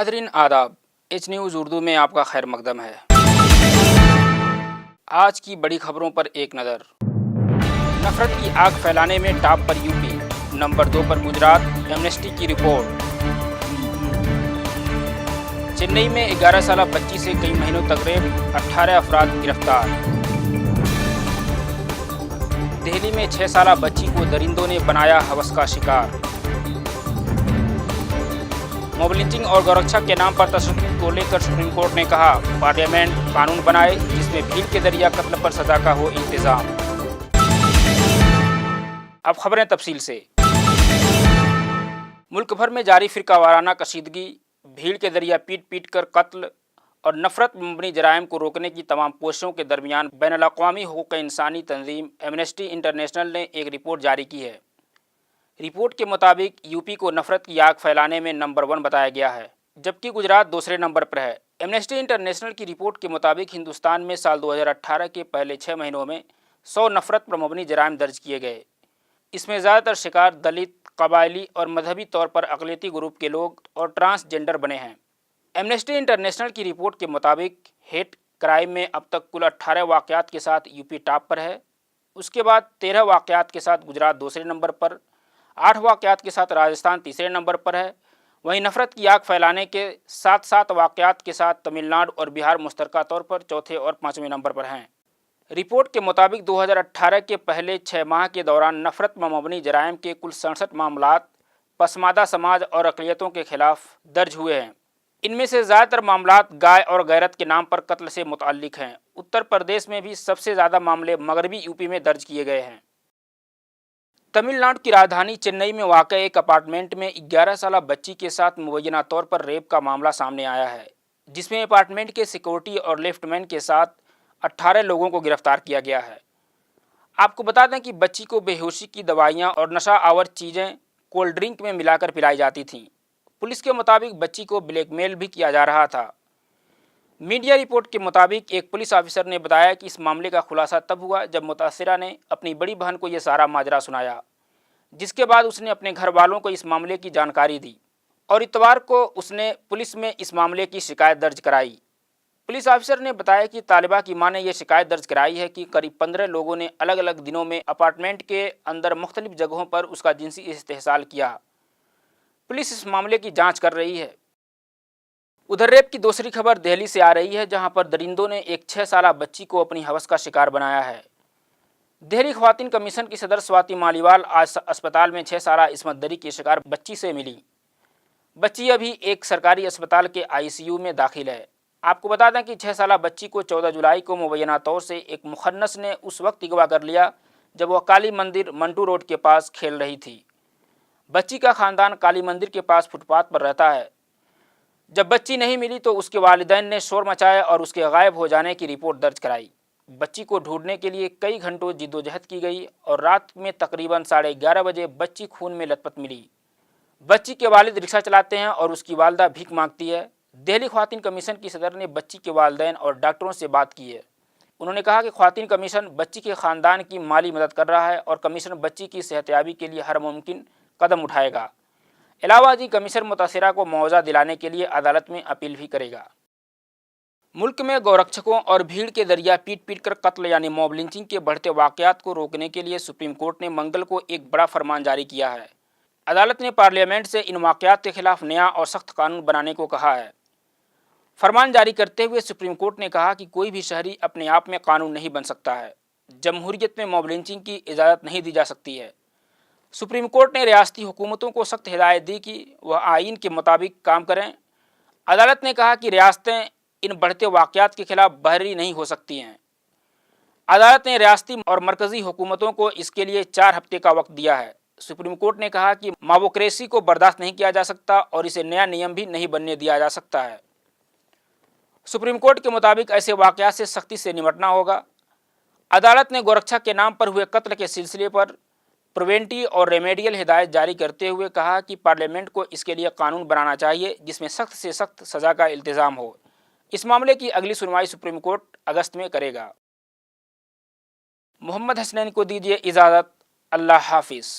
नाज़रीन आदाब, H news Urdu में आपका खैर मकदम है। आज की बड़ी खबरों पर एक नज़र। नफरत की आग फैलाने में टॉप पर यूपी, नंबर 2 पर गुजरात, एमनेस्टी की रिपोर्ट। चेन्नई में 11 साला बच्ची से कई महीनों तक रेप, 18 अफराद गिरफ्तार। दिल्ली में 6 साला बच्ची को दरिंदों ने बनाया हवस का शिकार। मॉब लिंचिंग और गौरक्षा के नाम पर तशद्दुद को लेकर सुप्रीम कोर्ट ने कहा, पार्लियामेंट कानून बनाए जिसमें भीड़ के जरिए कत्ल पर सजा का हो इंतजाम। अब खबरें तफसील से। मुल्क भर में जारी फिरकावाराना कशीदगी, भीड़ के जरिए पीट पीट कर कत्ल और नफरत में मबनी जराइम को रोकने की तमाम कोशिशों के दरमियान बैनुल-अक़वामी हुकूक़ इंसानी तंजीम एमनेस्टी इंटरनेशनल ने एक रिपोर्ट जारी की है। रिपोर्ट के मुताबिक यूपी को नफरत की आग फैलाने में नंबर 1 बताया गया है, जबकि गुजरात दूसरे नंबर पर है। एमनेस्टी इंटरनेशनल की रिपोर्ट के मुताबिक हिंदुस्तान में साल 2018 के पहले 6 महीनों में 100 नफरत पर मबनी जराइम दर्ज किए गए। इसमें ज़्यादातर शिकार दलित, कबायली और मजहबी तौर पर अक़लियती ग्रुप के लोग और ट्रांसजेंडर बने हैं। एमनेस्टी इंटरनेशनल की रिपोर्ट के मुताबिक हेट क्राइम में अब तक कुल 18 वाक़यात के साथ यूपी टॉप पर है। उसके बाद 13 वाक़यात के साथ गुजरात दूसरे नंबर पर, 8 वाक़यात के साथ राजस्थान तीसरे नंबर पर है। वहीं नफरत की आग फैलाने के 7 वाक़यात के साथ तमिलनाडु और बिहार मुश्तरका तौर पर चौथे और 5वें नंबर पर हैं। रिपोर्ट के मुताबिक 2018 के पहले 6 माह के दौरान नफरत में मबनी जराइम के कुल 67 मामलात पसमादा समाज और अक़लियतों के खिलाफ दर्ज हुए हैं। इनमें से ज़्यादातर मामलात गाय और गैरत के नाम पर कत्ल से मुतअल्लिक़ हैं। उत्तर प्रदेश में भी सबसे ज़्यादा मामले मगरबी यूपी में दर्ज किए गए हैं। तमिलनाडु की राजधानी चेन्नई में वाक़ एक अपार्टमेंट में 11 साला बच्ची के साथ मुबैना तौर पर रेप का मामला सामने आया है, जिसमें अपार्टमेंट के सिक्योरिटी और लिफ्टमैन के साथ 18 लोगों को गिरफ्तार किया गया है। आपको बता दें कि बच्ची को बेहोशी की दवाइयां और नशा आवर चीज़ें कोल्ड ड्रिंक में मिलाकर पिलाई जाती थीं। पुलिस के मुताबिक बच्ची को ब्लैकमेल भी किया जा रहा था। मीडिया रिपोर्ट के मुताबिक एक पुलिस ऑफिसर ने बताया कि इस मामले का खुलासा तब हुआ जब मुतासिरा ने अपनी बड़ी बहन को यह सारा माजरा सुनाया, जिसके बाद उसने अपने घर वालों को इस मामले की जानकारी दी और इतवार को उसने पुलिस में इस मामले की शिकायत दर्ज कराई। पुलिस ऑफिसर ने बताया कि तालिबा की मां ने यह शिकायत दर्ज कराई है कि करीब 15 लोगों ने अलग अलग दिनों में अपार्टमेंट के अंदर मुख्तलिफ जगहों पर उसका जिनसी इस्तेहसाल किया। पुलिस इस मामले की जाँच कर रही है। उधर रेप की दूसरी खबर दिल्ली से आ रही है, जहां पर दरिंदों ने एक 6 साला बच्ची को अपनी हवस का शिकार बनाया है। दिल्ली ख़वातीन कमीशन की सदर स्वाति मालीवाल आज अस्पताल में 6 साला इस्मत दरी की शिकार बच्ची से मिली। बच्ची अभी एक सरकारी अस्पताल के आईसीयू में दाखिल है। आपको बता दें कि 6 साला बच्ची को 14 जुलाई को मुबैना तौर से एक मुखन्नस ने उस वक्त अगवा कर लिया जब वह काली मंदिर मंटू रोड के पास खेल रही थी। बच्ची का ख़ानदान काली मंदिर के पास फुटपाथ पर रहता है। जब बच्ची नहीं मिली तो उसके वालिदैन ने शोर मचाया और उसके गायब हो जाने की रिपोर्ट दर्ज कराई। बच्ची को ढूंढने के लिए कई घंटों जिद्दोजहद की गई और रात में तकरीबन 11:30 बजे बच्ची खून में लथपथ मिली। बच्ची के वालिद रिक्शा चलाते हैं और उसकी वालदा भीख मांगती है। दिल्ली ख़वातीन कमीशन की सदर ने बच्ची के वालिदैन और डॉक्टरों से बात की है। उन्होंने कहा कि ख़वातीन कमीशन बच्ची के ख़ानदान की माली मदद कर रहा है और कमीशन बच्ची की सेहतयाबी के लिए हर मुमकिन कदम उठाएगा। इलाहाबादी कमीशन मुतासिरा को मुआवजा दिलाने के लिए अदालत में अपील भी करेगा। मुल्क में गौरक्षकों और भीड़ के जरिए पीट पीट कर कत्ल यानी मॉब लिंचिंग के बढ़ते वाक़यात को रोकने के लिए सुप्रीम कोर्ट ने मंगल को एक बड़ा फरमान जारी किया है। अदालत ने पार्लियामेंट से इन वाक़यात के खिलाफ नया और सख्त कानून बनाने को कहा है। फरमान जारी करते हुए सुप्रीम कोर्ट ने कहा कि कोई भी शहरी अपने आप में कानून नहीं बन सकता है। जमहूरियत में मॉब लिंचिंग की इजाज़त नहीं दी जा सकती है। सुप्रीम कोर्ट ने रियासती हुकूमतों को सख्त हिदायत दी कि वह आइन के मुताबिक काम करें। अदालत ने कहा कि रियासतें इन बढ़ते वाक़यात के खिलाफ बहरी नहीं हो सकती हैं। अदालत ने रियासती और मरकज़ी हुकूमतों को इसके लिए 4 हफ्ते का वक्त दिया है। सुप्रीम कोर्ट ने कहा कि मावोक्रेसी को बर्दाश्त नहीं किया जा सकता और इसे नया नियम भी नहीं बनने दिया जा सकता है। सुप्रीम कोर्ट के मुताबिक ऐसे वाक़यात से सख्ती से निपटना होगा। अदालत ने गोरक्षा के नाम पर हुए कत्ल के सिलसिले पर प्रिवेंटिव और रेमेडियल हिदायत जारी करते हुए कहा कि पार्लियामेंट को इसके लिए कानून बनाना चाहिए जिसमें सख्त से सख्त सज़ा का इल्तिज़ाम हो। इस मामले की अगली सुनवाई सुप्रीम कोर्ट अगस्त में करेगा। मोहम्मद हसनैन को दीजिए इजाज़त। अल्लाह हाफिज़।